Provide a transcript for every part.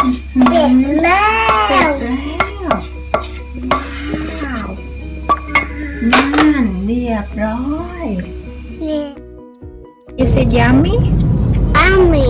เสร็จแล้ว เสร็จแล้วว้าวนั่นเรียบร้อย Is it yummy? อามี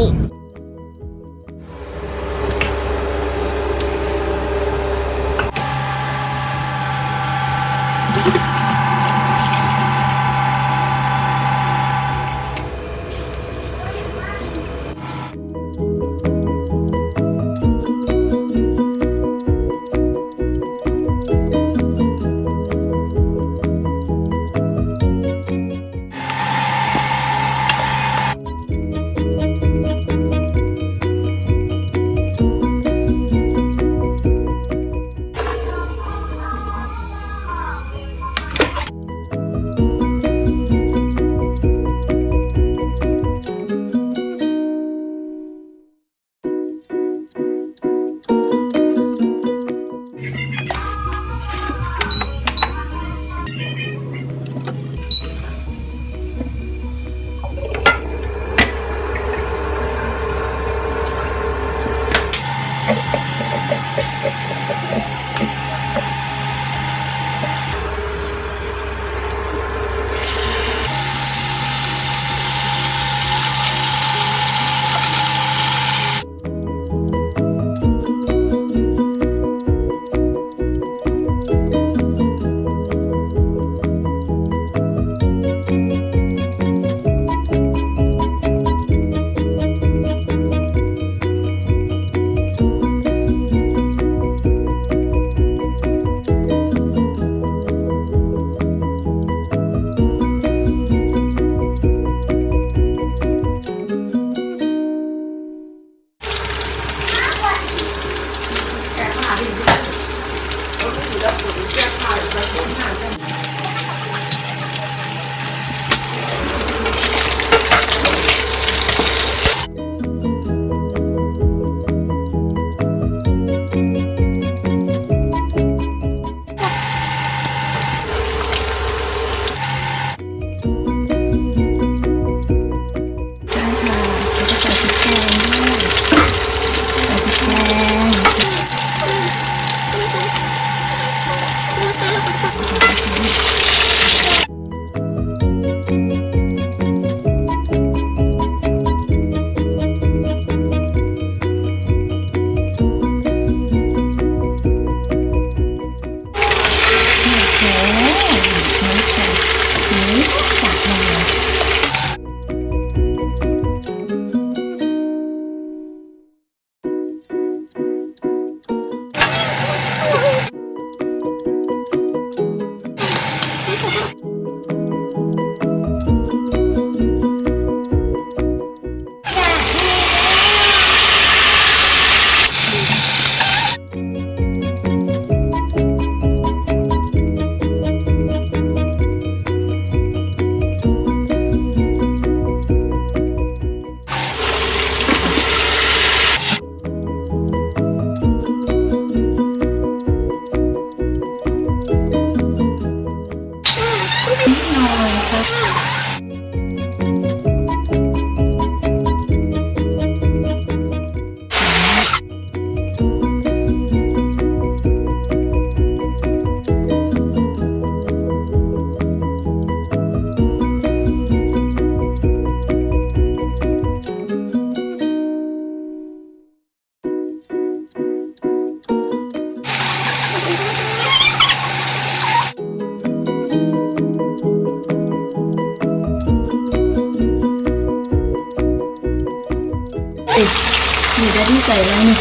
นี่จะที่ใส่อะไรนี่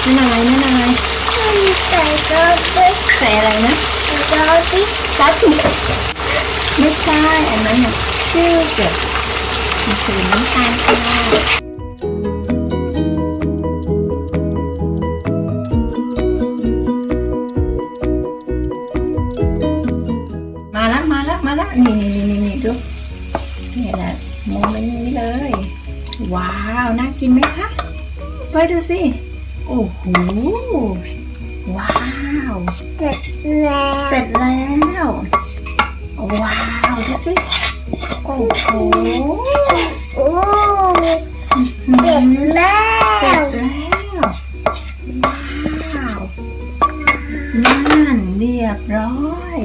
นั่นอะไรใส่ซอสใส่อะไรนะซอสซอสไม่ใช่อันนั้นน่ะชื่อเก็บมันคือน้ำตาลค่ะมาละนี่ดูนี่แหละมองแบบนี้เลยว้าวน่ากินไหมคะไปดูสิโอ้โหว้าวเสร็จแล้วว้าวดูสิโอ้โหโอ้เสร็จแล้ว ว้าวนั่นเรียบร้อย